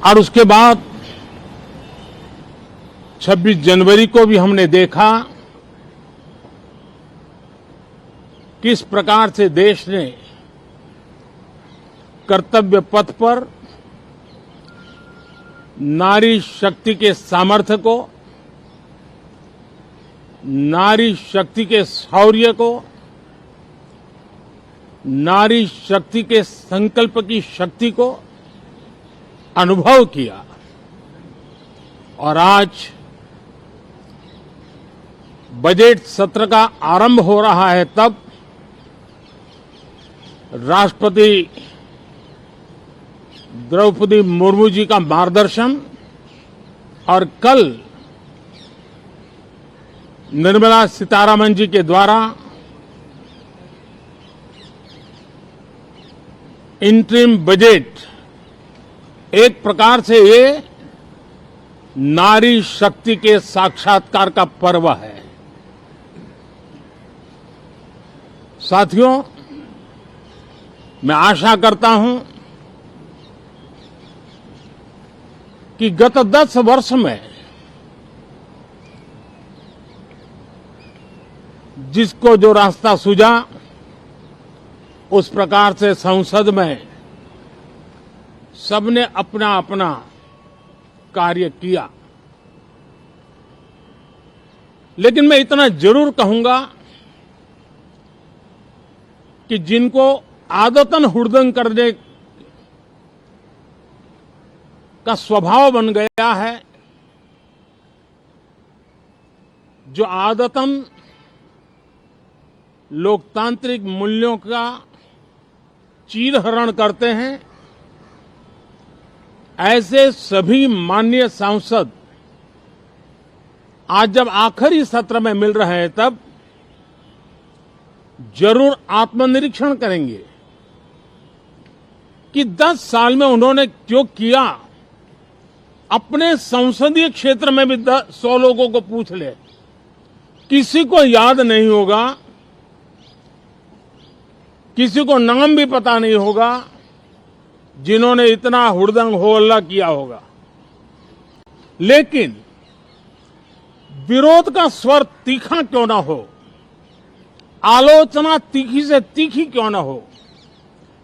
और उसके बाद 26 जनवरी को भी हमने देखा किस प्रकार से देश ने कर्तव्य पथ पर नारी शक्ति के सामर्थ्य को, नारी शक्ति के शौर्य को, नारी शक्ति के संकल्प की शक्ति को अनुभव किया। और आज बजट सत्र का आरंभ हो रहा है, तब राष्ट्रपति द्रौपदी मुर्मू जी का मार्गदर्शन और कल निर्मला सीतारमण जी के द्वारा इंटरिम बजट एक प्रकार से ये नारी शक्ति के साक्षात्कार का पर्व है। साथियों, मैं आशा करता हूं कि गत 10 वर्ष में जिसको जो रास्ता सूझा, उस प्रकार से संसद में सबने अपना अपना कार्य किया। लेकिन मैं इतना जरूर कहूंगा कि जिनको आदतन हुड़दंग करने का स्वभाव बन गया है, जो आदतन लोकतांत्रिक मूल्यों का चीरहरण करते हैं, ऐसे सभी माननीय सांसद आज जब आखिरी सत्र में मिल रहे हैं, तब जरूर आत्मनिरीक्षण करेंगे कि 10 साल में उन्होंने क्यों किया। अपने संसदीय क्षेत्र में भी 100 लोगों को पूछ ले, किसी को याद नहीं होगा, किसी को नाम भी पता नहीं होगा जिन्होंने इतना हुड़दंग हो हल्ला किया होगा। लेकिन विरोध का स्वर तीखा क्यों ना हो, आलोचना तीखी से तीखी क्यों ना हो,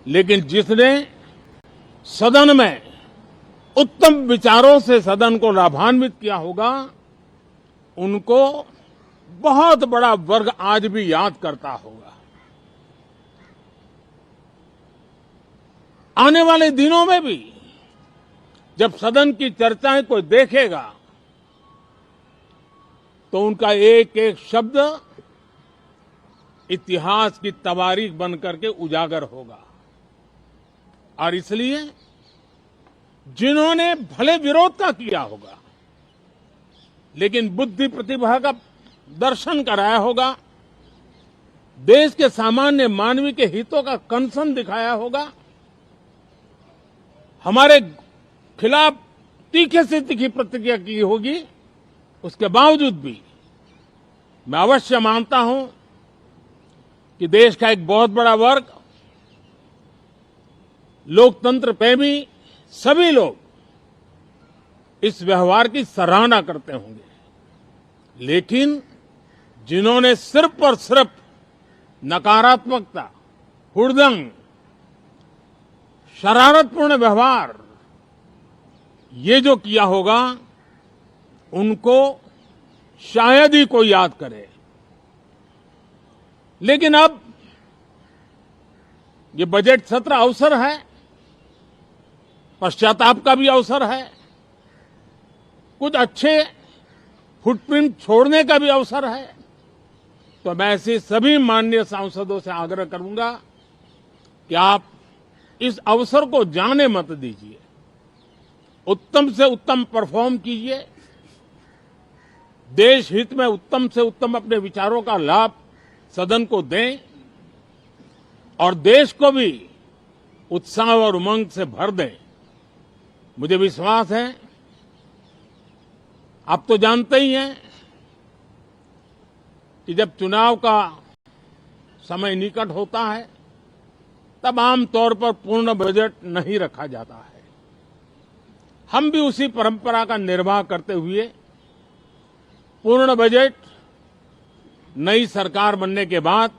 लेकिन जिसने सदन में उत्तम विचारों से सदन को लाभान्वित किया होगा, उनको बहुत बड़ा वर्ग आज भी याद करता होगा। आने वाले दिनों में भी जब सदन की चर्चाएं कोई देखेगा, तो उनका एक एक शब्द इतिहास की तवारीख बनकर के उजागर होगा। और इसलिए जिन्होंने भले विरोध का किया होगा, लेकिन बुद्धि प्रतिभा का दर्शन कराया होगा, देश के सामान्य मानवी के हितों का कंसर्न दिखाया होगा, हमारे खिलाफ तीखे से तीखी प्रतिक्रिया की होगी, उसके बावजूद भी मैं अवश्य मानता हूं कि देश का एक बहुत बड़ा वर्ग, लोकतंत्र प्रेमी सभी लोग इस व्यवहार की सराहना करते होंगे। लेकिन जिन्होंने सिर्फ और सिर्फ नकारात्मकता, हुड़दंग, शरारतपूर्ण व्यवहार, ये जो किया होगा, उनको शायद ही कोई याद करे। लेकिन अब ये बजट सत्र अवसर है, पश्चाताप का भी अवसर है, कुछ अच्छे फुटप्रिंट छोड़ने का भी अवसर है। तो मैं ऐसे सभी माननीय सांसदों से आग्रह करूंगा कि आप इस अवसर को जाने मत दीजिए, उत्तम से उत्तम परफॉर्म कीजिए, देश हित में उत्तम से उत्तम अपने विचारों का लाभ सदन को दें और देश को भी उत्साह और उमंग से भर दें। मुझे विश्वास है, आप तो जानते ही हैं कि जब चुनाव का समय निकट होता है, तब आमतौर पर पूर्ण बजट नहीं रखा जाता है। हम भी उसी परंपरा का निर्वाह करते हुए पूर्ण बजट नई सरकार बनने के बाद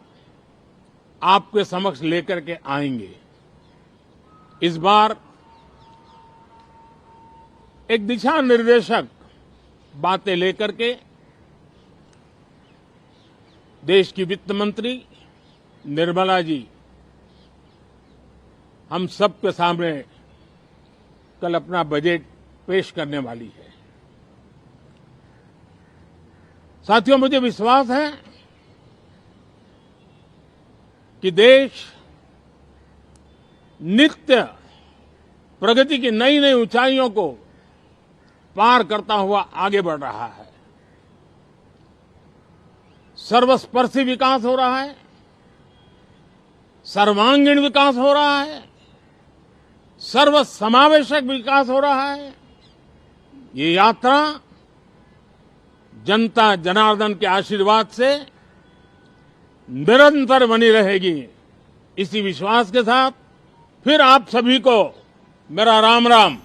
आपके समक्ष लेकर के आएंगे। इस बार एक दिशा निर्देशक बातें लेकर के देश की वित्त मंत्री निर्मला जी हम सबके सामने कल अपना बजट पेश करने वाली है। साथियों, मुझे विश्वास है कि देश नित्य प्रगति की नई नई ऊंचाइयों को पार करता हुआ आगे बढ़ रहा है। सर्वस्पर्शी विकास हो रहा है, सर्वांगीण विकास हो रहा है, सर्वसमावेशक विकास हो रहा है। ये यात्रा जनता जनार्दन के आशीर्वाद से निरंतर बनी रहेगी। इसी विश्वास के साथ फिर आप सभी को मेरा राम राम।